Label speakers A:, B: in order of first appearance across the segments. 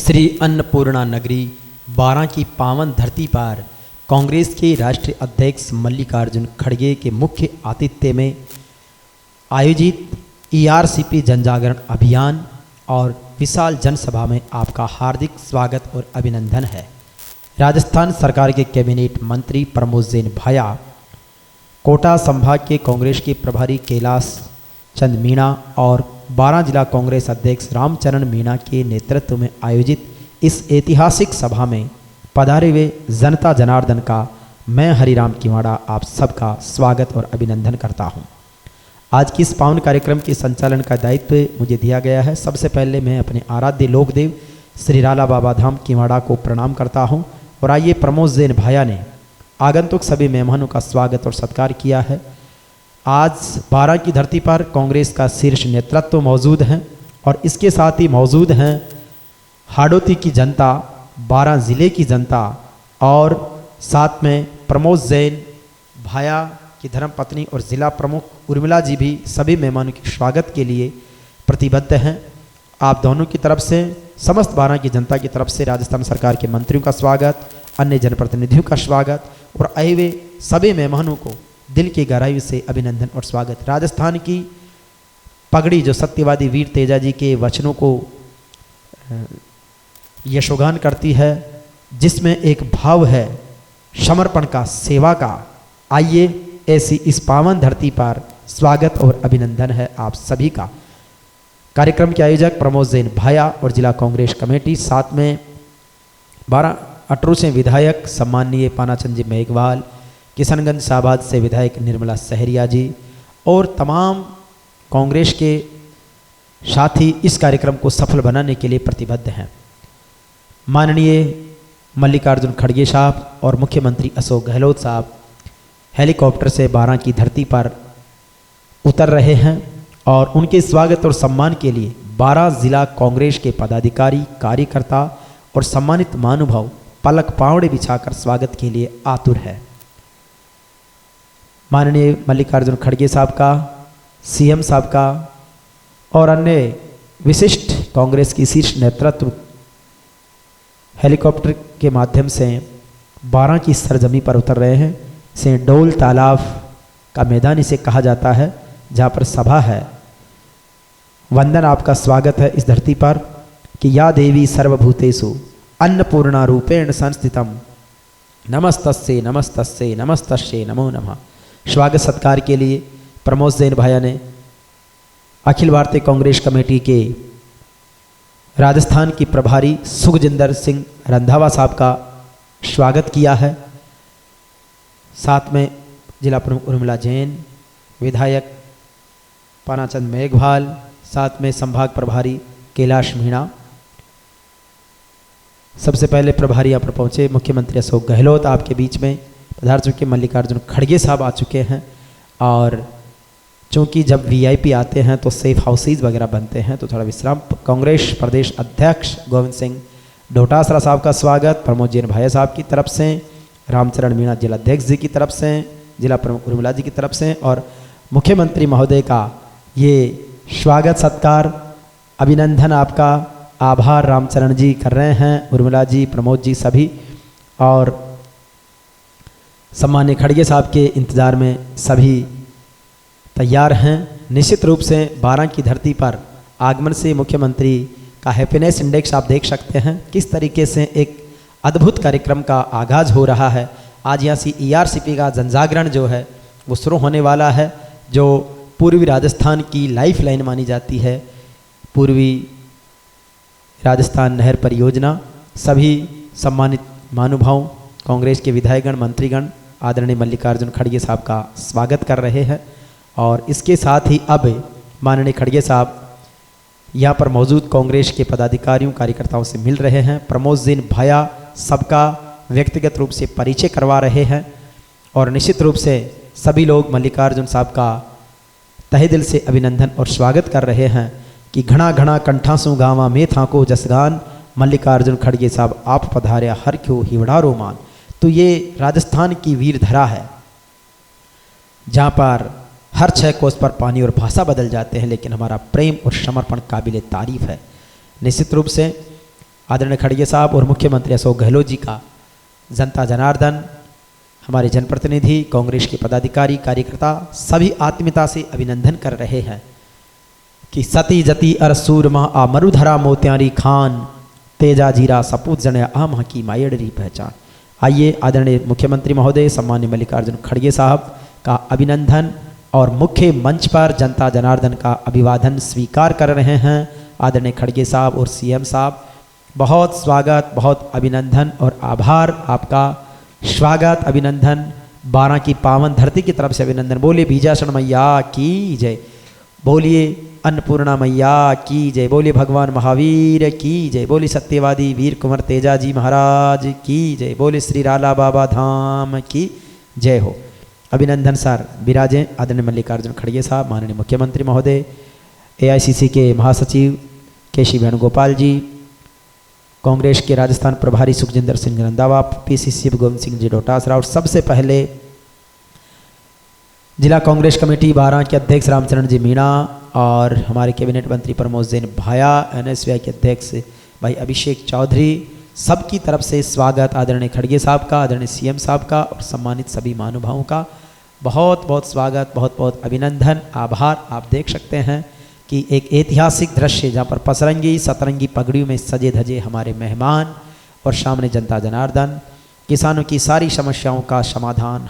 A: श्री अन्नपूर्णा नगरी बारां की पावन धरती पर कांग्रेस के राष्ट्रीय अध्यक्ष मल्लिकार्जुन खड़गे के मुख्य आतिथ्य में आयोजित ईआरसीपी जनजागरण अभियान और विशाल जनसभा में आपका हार्दिक स्वागत और अभिनंदन है। राजस्थान सरकार के कैबिनेट मंत्री प्रमोद जैन भाया, कोटा संभाग के कांग्रेस के प्रभारी कैलाश चंद मीणा और बारां जिला कांग्रेस अध्यक्ष रामचरण मीणा के नेतृत्व में आयोजित इस ऐतिहासिक सभा में पधारे हुए जनता जनार्दन का मैं हरिराम किवाड़ा आप सबका स्वागत और अभिनंदन करता हूं। आज की इस पावन कार्यक्रम के संचालन का दायित्व मुझे दिया गया है। सबसे पहले मैं अपने आराध्य लोकदेव श्री राला बाबा धाम किवाड़ा को प्रणाम करता हूं और आइए प्रमोद जैन भाया ने आगंतुक सभी मेहमानों का स्वागत और सत्कार किया है। आज बारां की धरती पर कांग्रेस का शीर्ष नेतृत्व मौजूद है और इसके साथ ही मौजूद हैं हाड़ौती की जनता, बारां ज़िले की जनता और साथ में प्रमोद जैन भाया की धर्मपत्नी और ज़िला प्रमुख उर्मिला जी भी सभी मेहमानों के स्वागत के लिए प्रतिबद्ध हैं। आप दोनों की तरफ से, समस्त बारां की जनता की तरफ से राजस्थान सरकार के मंत्रियों का स्वागत, अन्य जनप्रतिनिधियों का स्वागत और आए हुए सभी मेहमानों को दिल की गहराई से अभिनंदन और स्वागत। राजस्थान की पगड़ी जो सत्यवादी वीर तेजा जी के वचनों को यशोगान करती है, जिसमें एक भाव है समर्पण का, सेवा का। आइए ऐसी इस पावन धरती पर स्वागत और अभिनंदन है आप सभी का। कार्यक्रम के आयोजक प्रमोद जैन भाया और जिला कांग्रेस कमेटी, साथ में बारां अटरू से विधायक सम्माननीय पानाचंद जी मेघवाल, किशनगंज शाहबाद से विधायक निर्मला सहरिया जी और तमाम कांग्रेस के साथी इस कार्यक्रम को सफल बनाने के लिए प्रतिबद्ध हैं। माननीय मल्लिकार्जुन खड़गे साहब और मुख्यमंत्री अशोक गहलोत साहब हेलीकॉप्टर से बारां की धरती पर उतर रहे हैं और उनके स्वागत और सम्मान के लिए बारां जिला कांग्रेस के पदाधिकारी, कार्यकर्ता और सम्मानित महानुभाव पलक पावड़े बिछाकर स्वागत के लिए आतुर है। माननीय मल्लिकार्जुन खड़गे साहब का, सीएम साहब का और अन्य विशिष्ट कांग्रेस की शीर्ष नेतृत्व हेलीकॉप्टर के माध्यम से बारां की सरजमी पर उतर रहे हैं। इसे डोल तालाब का मैदान इसे कहा जाता है, जहाँ पर सभा है। वंदन, आपका स्वागत है इस धरती पर कि या देवी सर्वभूतेषु अन्नपूर्णा रूपेण संस्थितम नमस्तस्ये नमस्तस्ये नमस्तस्ये नमो नमः। स्वागत सत्कार के लिए प्रमोद जैन भाया ने अखिल भारतीय कांग्रेस कमेटी के राजस्थान की प्रभारी सुखजिंदर सिंह रंधावा साहब का स्वागत किया है। साथ में जिला प्रमुख उर्मिला जैन, विधायक पानाचंद मेघवाल, साथ में संभाग प्रभारी कैलाश मीणा। सबसे पहले प्रभारी यहाँ पर पहुँचे मुख्यमंत्री अशोक गहलोत आपके बीच में पधार चुके, मल्लिकार्जुन खड़गे साहब आ चुके हैं और चूँकि जब वीआईपी आते हैं तो सेफ हाउसेज वगैरह बनते हैं तो थोड़ा विश्राम। कांग्रेस प्रदेश अध्यक्ष गोविंद सिंह डोटासरा साहब का स्वागत प्रमोद जैन भाया साहब की तरफ से, रामचरण मीणा जिला अध्यक्ष जी की तरफ से, जिला प्रमुख उर्मिला जी की तरफ से और मुख्यमंत्री महोदय का ये स्वागत सत्कार, अभिनंदन, आपका आभार रामचरण जी कर रहे हैं, उर्मिला जी, प्रमोद जी सभी। और सम्मान्य खड़गे साहब के इंतज़ार में सभी तैयार हैं। निश्चित रूप से बारां की धरती पर आगमन से मुख्यमंत्री का हैप्पीनेस इंडेक्स आप देख सकते हैं किस तरीके से एक अद्भुत कार्यक्रम का आगाज़ हो रहा है। आज यहाँ से ईआरसीपी का जनजागरण जो है वो शुरू होने वाला है, जो पूर्वी राजस्थान की लाइफ लाइन मानी जाती है। पूर्वी राजस्थान नहर परियोजना, सभी सम्मानित महानुभाव, कांग्रेस के विधायकगण, मंत्रीगण आदरणीय मल्लिकार्जुन खड़गे साहब का स्वागत कर रहे हैं। और इसके साथ ही अब माननीय खड़गे साहब यहाँ पर मौजूद कांग्रेस के पदाधिकारियों, कार्यकर्ताओं से मिल रहे हैं। प्रमोद जैन भाया सबका व्यक्तिगत रूप से परिचय करवा रहे हैं और निश्चित रूप से सभी लोग मल्लिकार्जुन साहब का तहे दिल से अभिनंदन और स्वागत कर रहे हैं कि घना घना कंठासों गावा में थाको जसगान, मल्लिकार्जुन खड़गे साहब आप पधार्या हर क्यों हिवड़ा रोमान। तो ये राजस्थान की वीर धरा है, जहाँ पर हर 6 कोस पर पानी और भाषा बदल जाते हैं, लेकिन हमारा प्रेम और समर्पण काबिल तारीफ है। निश्चित रूप से आदरणीय खड़गे साहब और मुख्यमंत्री अशोक गहलोत जी का जनता जनार्दन, हमारे जनप्रतिनिधि, कांग्रेस के पदाधिकारी, कार्यकर्ता सभी आत्मीयता से अभिनंदन कर रहे हैं कि सती जति अर सूरमा आ मरुधरा मोत्यारी खान, तेजा जीरा सपूत जने आम की मायड़ी पहचान। आइए आदरणीय मुख्यमंत्री महोदय सम्मान्य मल्लिकार्जुन खड़गे साहब का अभिनंदन और मुख्य मंच पर जनता जनार्दन का अभिवादन स्वीकार कर रहे हैं। आदरणीय खड़गे साहब और सीएम साहब, बहुत स्वागत, बहुत अभिनंदन और आभार आपका। स्वागत, अभिनंदन, 12 की पावन धरती की तरफ से अभिनंदन। बोलिए बीजासन मैया की जय, बोलिए अन्नपूर्णा मैया की जय, बोलिए भगवान महावीर की जय, बोलिए सत्यवादी वीर कुंवर तेजा जी महाराज की जय, बोलिए श्री राला बाबा धाम की जय हो। अभिनंदन सर विराजें आदरणीय मल्लिकार्जुन खड़गे साहब, माननीय मुख्यमंत्री महोदय, एआईसीसी के महासचिव केसी वेणुगोपाल जी, कांग्रेस के राजस्थान प्रभारी सुखजिंदर सिंह रंधावा, पीसीसी गोविंद सिंह जी डोटासरा, और सबसे पहले जिला कांग्रेस कमेटी 12 के अध्यक्ष रामचरण जी मीणा और हमारे कैबिनेट मंत्री प्रमोद जैन भाया, एनएसयूआई के अध्यक्ष भाई अभिषेक चौधरी, सबकी तरफ से स्वागत आदरणीय खड़गे साहब का, आदरणीय सीएम साहब का और सम्मानित सभी महानुभावों का बहुत बहुत स्वागत, बहुत बहुत अभिनंदन, आभार। आप देख सकते हैं कि एक ऐतिहासिक दृश्य जहाँ पर पसरंगी सतरंगी पगड़ियों में सजे धजे हमारे मेहमान और सामने जनता जनार्दन, किसानों की सारी समस्याओं का समाधान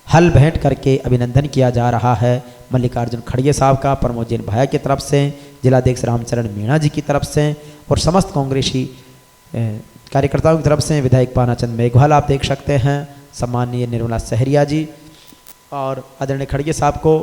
A: हल भेंट करके अभिनंदन किया जा रहा है मल्लिकार्जुन खड़गे साहब का, प्रमोद जैन भाया की तरफ से, जिलाध्यक्ष रामचरण मीणा जी की तरफ से और समस्त कांग्रेसी कार्यकर्ताओं की तरफ से, विधायक पानाचंद मेघवाल आप देख सकते हैं, सम्माननीय निर्मला सहरिया जी और आदरणीय खड़गे साहब को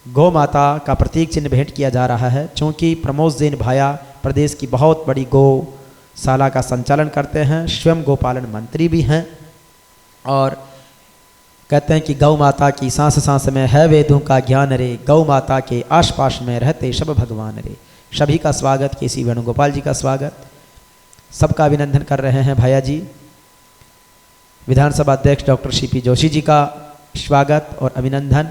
A: गौ माता का प्रतीक चिन्ह भेंट किया जा रहा है। चूँकि प्रमोद जैन भाया प्रदेश की बहुत बड़ी गौशाला का संचालन करते हैं, स्वयं गोपालन मंत्री भी हैं और कहते हैं कि गौ माता की सांस सांस में है वेदों का ज्ञान रे, गौ माता के आसपास में रहते सब भगवान रे। सभी का स्वागत, केसी वेणुगोपाल जी का स्वागत, सबका अभिनंदन कर रहे हैं भैया जी। विधानसभा अध्यक्ष डॉक्टर सीपी जोशी जी का स्वागत और अभिनंदन,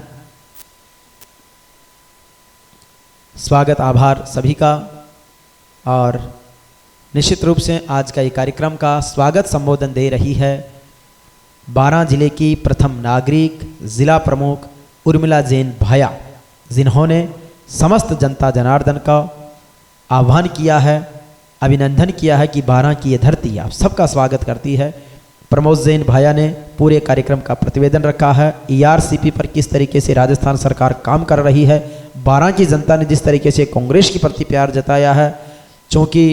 A: स्वागत, आभार सभी का। और निश्चित रूप से आज का ये कार्यक्रम का स्वागत संबोधन दे रही है 12 जिले की प्रथम नागरिक जिला प्रमुख उर्मिला जैन भाया, जिन्होंने समस्त जनता जनार्दन का आह्वान किया है, अभिनंदन किया है कि 12 की ये धरती आप सबका स्वागत करती है। प्रमोद जैन भाया ने पूरे कार्यक्रम का प्रतिवेदन रखा है, ईआरसीपी पर किस तरीके से राजस्थान सरकार काम कर रही है, 12 की जनता ने जिस तरीके से कांग्रेस के प्रति प्यार जताया है। चूँकि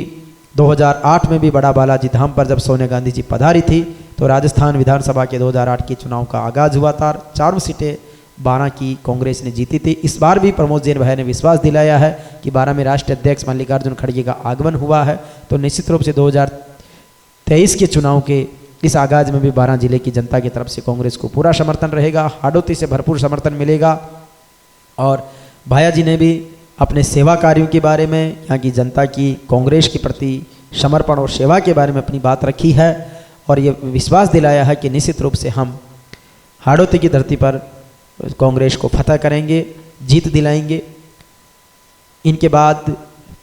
A: 2008 में भी बड़ा बालाजी धाम पर जब सोनिया गांधी जी पधारी थी तो राजस्थान विधानसभा के 2008 के चुनाव का आगाज हुआ था, 4 सीटें 12 की कांग्रेस ने जीती थी। इस बार भी प्रमोद जैन भाई ने विश्वास दिलाया है कि 12 में राष्ट्रीय अध्यक्ष मल्लिकार्जुन खड़गे का आगमन हुआ है, तो निश्चित रूप से 2023 के चुनाव के इस आगाज में भी 12 जिले की जनता की तरफ से कांग्रेस को पूरा समर्थन रहेगा, हाड़ौती से भरपूर समर्थन मिलेगा। और भाया जी ने भी अपने सेवा कार्यों के बारे में, यहाँ की जनता की कांग्रेस के प्रति समर्पण और सेवा के बारे में अपनी बात रखी है और ये विश्वास दिलाया है कि निश्चित रूप से हम हाड़ौती की धरती पर कांग्रेस को फतह करेंगे, जीत दिलाएंगे। इनके बाद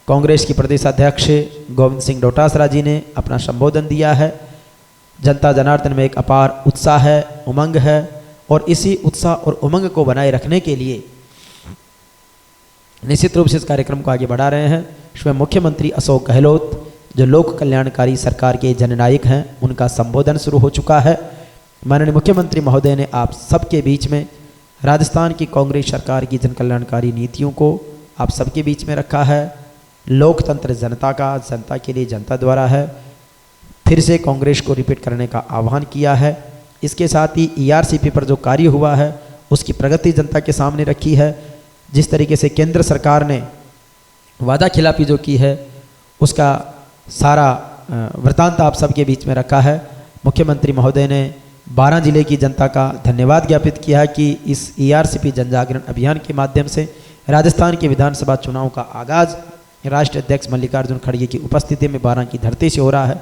A: कांग्रेस की प्रदेश अध्यक्ष गोविंद सिंह डोटासरा जी ने अपना संबोधन दिया है। जनता जनार्दन में एक अपार उत्साह है, उमंग है और इसी उत्साह और उमंग को बनाए रखने के लिए निश्चित रूप से इस कार्यक्रम को आगे बढ़ा रहे हैं। स्वयं मुख्यमंत्री अशोक गहलोत जो लोक कल्याणकारी सरकार के जननायक हैं, उनका संबोधन शुरू हो चुका है। माननीय मुख्यमंत्री महोदय ने आप सबके बीच में राजस्थान की कांग्रेस सरकार की जन कल्याणकारी नीतियों को आप सबके बीच में रखा है। लोकतंत्र जनता का, जनता के लिए, जनता द्वारा है। फिर से कांग्रेस को रिपीट करने का आह्वान किया है। इसके साथ ही ईआरसीपी पर जो कार्य हुआ है उसकी प्रगति जनता के सामने रखी है। जिस तरीके से केंद्र सरकार ने वादा खिलाफी जो की है उसका सारा वृतांत आप सबके बीच में रखा है। मुख्यमंत्री महोदय ने 12 जिले की जनता का धन्यवाद ज्ञापित किया है कि इस ईआरसीपी जनजागरण अभियान के माध्यम से राजस्थान के विधानसभा चुनाव का आगाज राष्ट्रीय अध्यक्ष मल्लिकार्जुन खड़गे की उपस्थिति में 12 की धरती से हो रहा है।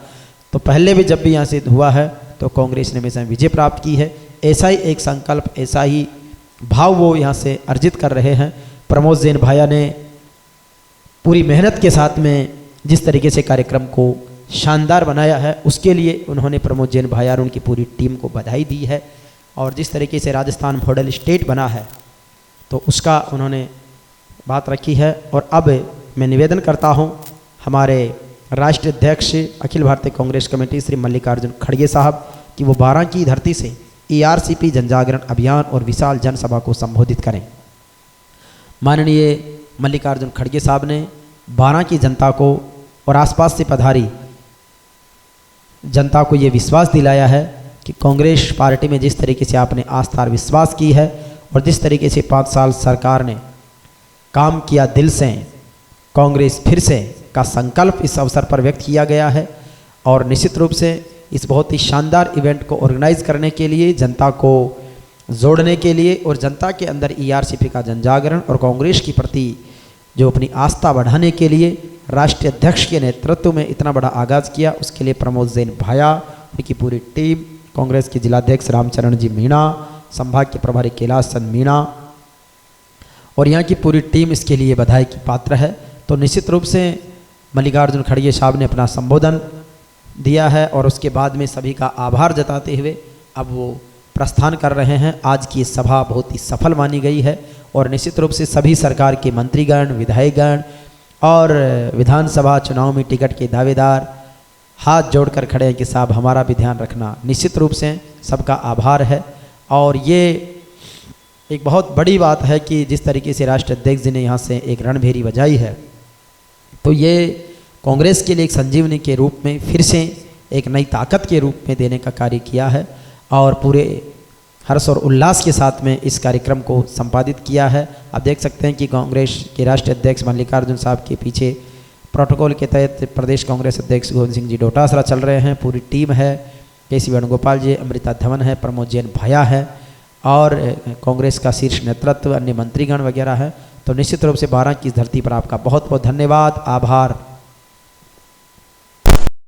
A: तो पहले भी जब भी यहाँ से हुआ है तो कांग्रेस ने हमेशा विजय प्राप्त की है। ऐसा ही एक संकल्प, ऐसा ही भाव वो यहाँ से अर्जित कर रहे हैं। प्रमोद जैन भाया ने पूरी मेहनत के साथ में जिस तरीके से कार्यक्रम को शानदार बनाया है, उसके लिए उन्होंने प्रमोद जैन भाई और उनकी पूरी टीम को बधाई दी है। और जिस तरीके से राजस्थान मॉडल स्टेट बना है तो उसका उन्होंने बात रखी है। और अब मैं निवेदन करता हूं हमारे राष्ट्रीय अध्यक्ष अखिल भारतीय कांग्रेस कमेटी श्री मल्लिकार्जुन खड़गे साहब कि वो 12 की धरती से ERCP जनजागरण अभियान और विशाल जनसभा को संबोधित करें। माननीय मल्लिकार्जुन खड़गे साहब ने 12 की जनता को और आसपास से पधारी जनता को ये विश्वास दिलाया है कि कांग्रेस पार्टी में जिस तरीके से आपने आस्था और विश्वास की है और जिस तरीके से 5 साल सरकार ने काम किया दिल से, कांग्रेस फिर से का संकल्प इस अवसर पर व्यक्त किया गया है। और निश्चित रूप से इस बहुत ही शानदार इवेंट को ऑर्गेनाइज करने के लिए, जनता को जोड़ने के लिए और जनता के अंदर ERCP का जनजागरण और कांग्रेस के प्रति जो अपनी आस्था बढ़ाने के लिए राष्ट्रीय अध्यक्ष के नेतृत्व में इतना बड़ा आगाज़ किया, उसके लिए प्रमोद जैन भाया, उनकी पूरी टीम, कांग्रेस के जिलाध्यक्ष रामचरण जी मीणा, संभाग के प्रभारी कैलाश चंद मीणा और यहाँ की पूरी टीम इसके लिए बधाई की पात्र है। तो निश्चित रूप से मल्लिकार्जुन खड़गे साहब ने अपना संबोधन दिया है और उसके बाद में सभी का आभार जताते हुए अब वो प्रस्थान कर रहे हैं। आज की सभा बहुत ही सफल मानी गई है और निश्चित रूप से सभी सरकार के मंत्रीगण, विधायकगण और विधानसभा चुनाव में टिकट के दावेदार हाथ जोड़कर खड़े हैं कि साहब हमारा भी ध्यान रखना। निश्चित रूप से सबका आभार है। और ये एक बहुत बड़ी बात है कि जिस तरीके से राष्ट्रीय अध्यक्ष जी ने यहाँ से एक रणभेरी बजाई है तो ये कांग्रेस के लिए एक संजीवनी के रूप में फिर से एक नई ताकत के रूप में देने का कार्य किया है और पूरे हर्ष और उल्लास के साथ में इस कार्यक्रम को संपादित किया है। आप देख सकते हैं कि कांग्रेस के राष्ट्रीय अध्यक्ष मल्लिकार्जुन साहब के पीछे प्रोटोकॉल के तहत प्रदेश कांग्रेस अध्यक्ष गोविंद सिंह जी डोटासरा चल रहे हैं, पूरी टीम है, KC वेणुगोपाल जी, अमृता धवन है, प्रमोद जैन भाया है और कांग्रेस का शीर्ष नेतृत्व, अन्य मंत्रीगण वगैरह है। तो निश्चित रूप से 12 की धरती पर आपका बहुत बहुत धन्यवाद, आभार।